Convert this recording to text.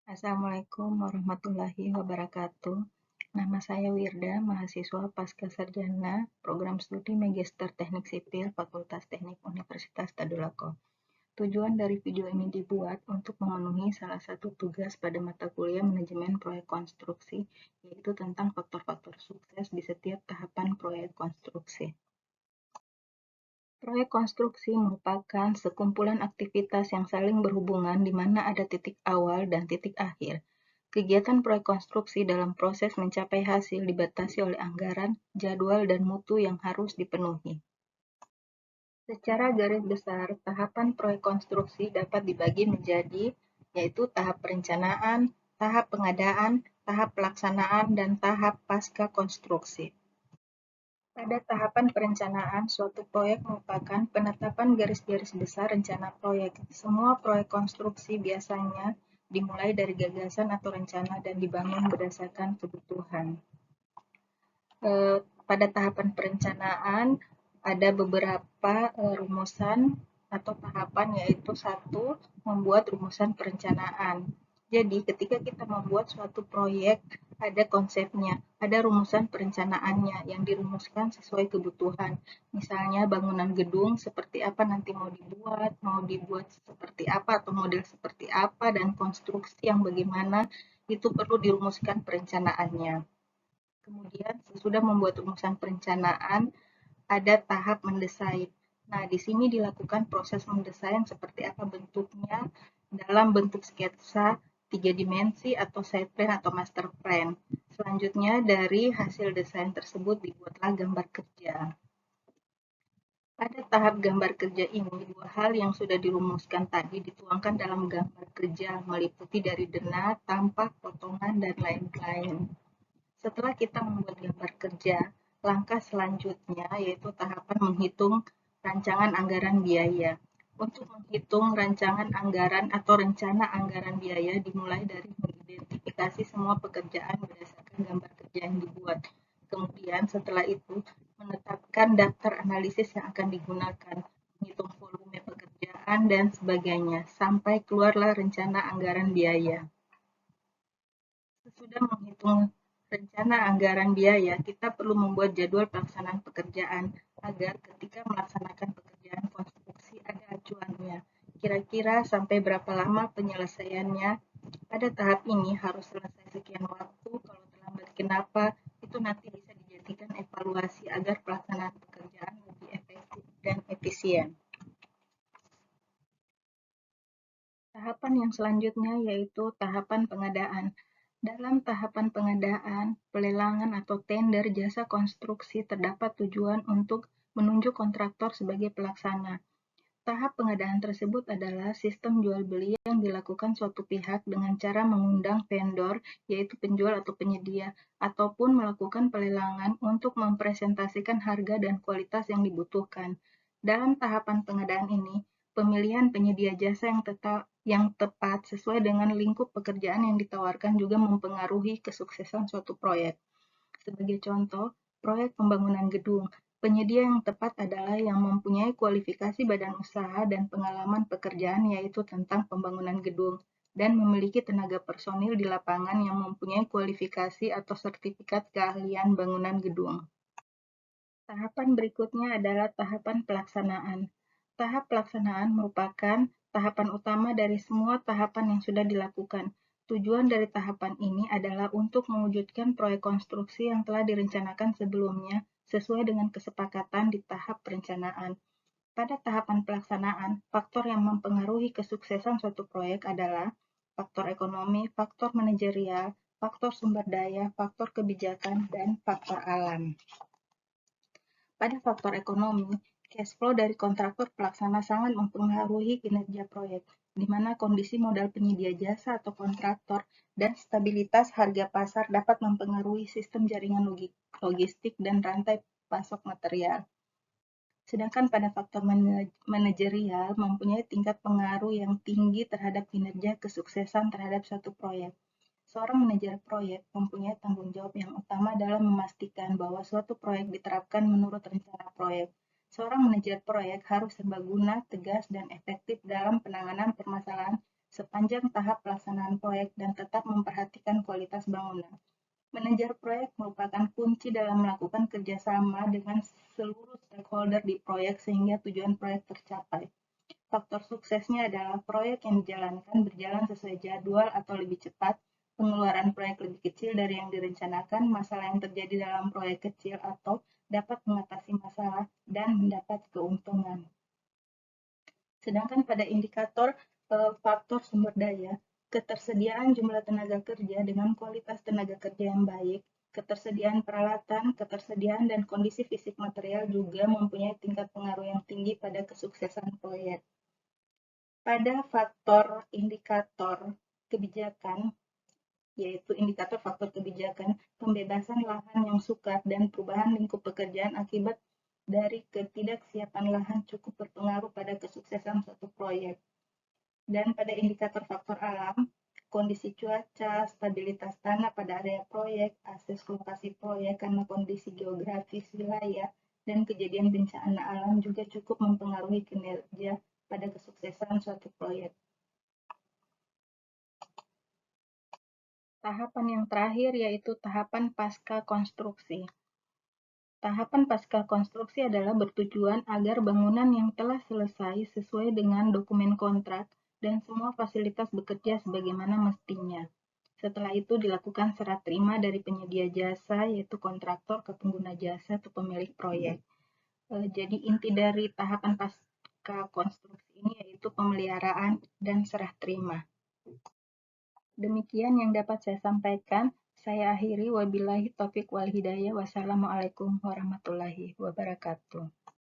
Assalamualaikum warahmatullahi wabarakatuh. Nama saya Wirda, mahasiswa Pascasarjana, Program Studi Magister Teknik Sipil, Fakultas Teknik Universitas Tadulako. Tujuan dari video ini dibuat untuk memenuhi salah satu tugas pada mata kuliah Manajemen Proyek Konstruksi, yaitu tentang faktor-faktor sukses di setiap tahapan proyek konstruksi. Proyek konstruksi merupakan sekumpulan aktivitas yang saling berhubungan di mana ada titik awal dan titik akhir. Kegiatan proyek konstruksi dalam proses mencapai hasil dibatasi oleh anggaran, jadwal, dan mutu yang harus dipenuhi. Secara garis besar, tahapan proyek konstruksi dapat dibagi menjadi, yaitu tahap perencanaan, tahap pengadaan, tahap pelaksanaan, dan tahap pasca konstruksi. Pada tahapan perencanaan, suatu proyek merupakan penetapan garis-garis besar rencana proyek. Semua proyek konstruksi biasanya dimulai dari gagasan atau rencana dan dibangun berdasarkan kebutuhan. Pada tahapan perencanaan, ada beberapa rumusan atau tahapan, yaitu satu, membuat rumusan perencanaan. Jadi, ketika kita membuat suatu proyek, ada konsepnya, ada rumusan perencanaannya yang dirumuskan sesuai kebutuhan. Misalnya bangunan gedung seperti apa nanti mau dibuat seperti apa atau model seperti apa, dan konstruksi yang bagaimana, itu perlu dirumuskan perencanaannya. Kemudian sesudah membuat rumusan perencanaan, ada tahap mendesain. Nah, di sini dilakukan proses mendesain seperti apa bentuknya dalam bentuk sketsa 3 dimensi atau site plan atau master plan. Selanjutnya, dari hasil desain tersebut dibuatlah gambar kerja. Pada tahap gambar kerja ini, dua hal yang sudah dirumuskan tadi dituangkan dalam gambar kerja, meliputi dari denah, tampak, potongan, dan lain-lain. Setelah kita membuat gambar kerja, langkah selanjutnya yaitu tahapan menghitung rancangan anggaran biaya. Untuk menghitung rancangan anggaran atau rencana anggaran biaya dimulai dari mengidentifikasi semua pekerjaan berdasarkan gambar kerja yang dibuat. Kemudian setelah itu menetapkan daftar analisis yang akan digunakan, menghitung volume pekerjaan dan sebagainya, sampai keluarlah rencana anggaran biaya. Sesudah menghitung rencana anggaran biaya, kita perlu membuat jadwal pelaksanaan pekerjaan agar ketika melaksanakan pekerjaan konstruksi ada acuannya. Kira-kira sampai berapa lama penyelesaiannya? Pada tahap ini harus selesai sekian waktu, kalau terlambat kenapa, itu nanti bisa dijadikan evaluasi agar pelaksanaan pekerjaan lebih efektif dan efisien. Tahapan yang selanjutnya yaitu tahapan pengadaan. Dalam tahapan pengadaan, pelelangan atau tender jasa konstruksi terdapat tujuan untuk menunjuk kontraktor sebagai pelaksana. Tahap pengadaan tersebut adalah sistem jual-beli yang dilakukan suatu pihak dengan cara mengundang vendor, yaitu penjual atau penyedia, ataupun melakukan pelelangan untuk mempresentasikan harga dan kualitas yang dibutuhkan. Dalam tahapan pengadaan ini, pemilihan penyedia jasa yang tepat sesuai dengan lingkup pekerjaan yang ditawarkan juga mempengaruhi kesuksesan suatu proyek. Sebagai contoh, proyek pembangunan gedung, penyedia yang tepat adalah yang mempunyai kualifikasi badan usaha dan pengalaman pekerjaan, yaitu tentang pembangunan gedung, dan memiliki tenaga personil di lapangan yang mempunyai kualifikasi atau sertifikat keahlian bangunan gedung. Tahapan berikutnya adalah tahapan pelaksanaan. Tahap pelaksanaan merupakan tahapan utama dari semua tahapan yang sudah dilakukan. Tujuan dari tahapan ini adalah untuk mewujudkan proyek konstruksi yang telah direncanakan sebelumnya sesuai dengan kesepakatan di tahap perencanaan. Pada tahapan pelaksanaan, faktor yang mempengaruhi kesuksesan suatu proyek adalah faktor ekonomi, faktor manajerial, faktor sumber daya, faktor kebijakan, dan faktor alam. Pada faktor ekonomi, cash flow dari kontraktor pelaksana sangat mempengaruhi kinerja proyek, di mana kondisi modal penyedia jasa atau kontraktor dan stabilitas harga pasar dapat mempengaruhi sistem jaringan logistik dan rantai pasok material. Sedangkan pada faktor manajerial mempunyai tingkat pengaruh yang tinggi terhadap kinerja kesuksesan terhadap suatu proyek. Seorang manajer proyek mempunyai tanggung jawab yang utama dalam memastikan bahwa suatu proyek diterapkan menurut rencana proyek. Seorang manajer proyek harus serbaguna, tegas, dan efektif dalam penanganan permasalahan sepanjang tahap pelaksanaan proyek dan tetap memperhatikan kualitas bangunan. Manajer proyek merupakan kunci dalam melakukan kerjasama dengan seluruh stakeholder di proyek sehingga tujuan proyek tercapai. Faktor suksesnya adalah proyek yang dijalankan berjalan sesuai jadwal atau lebih cepat, pengeluaran proyek lebih kecil dari yang direncanakan, masalah yang terjadi dalam proyek kecil atau dapat mengatasi masalah, dan mendapat keuntungan. Sedangkan pada indikator faktor sumber daya, ketersediaan jumlah tenaga kerja dengan kualitas tenaga kerja yang baik, ketersediaan peralatan, ketersediaan dan kondisi fisik material juga mempunyai tingkat pengaruh yang tinggi pada kesuksesan proyek. Pada faktor indikator kebijakan, yaitu indikator faktor kebijakan, pembebasan lahan yang sukar dan perubahan lingkup pekerjaan akibat dari ketidaksiapan lahan cukup berpengaruh pada kesuksesan suatu proyek. Dan pada indikator faktor alam, kondisi cuaca, stabilitas tanah pada area proyek, akses lokasi proyek karena kondisi geografis wilayah, dan kejadian bencana alam juga cukup mempengaruhi kinerja pada kesuksesan suatu proyek. Tahapan yang terakhir yaitu tahapan pasca konstruksi. Tahapan pasca konstruksi adalah bertujuan agar bangunan yang telah selesai sesuai dengan dokumen kontrak dan semua fasilitas bekerja sebagaimana mestinya. Setelah itu dilakukan serah terima dari penyedia jasa, yaitu kontraktor ke pengguna jasa atau pemilik proyek. Jadi inti dari tahapan pasca konstruksi ini yaitu pemeliharaan dan serah terima. Demikian yang dapat saya sampaikan. Saya akhiri, wabillahi taufiq wal hidayah. Wassalamualaikum warahmatullahi wabarakatuh.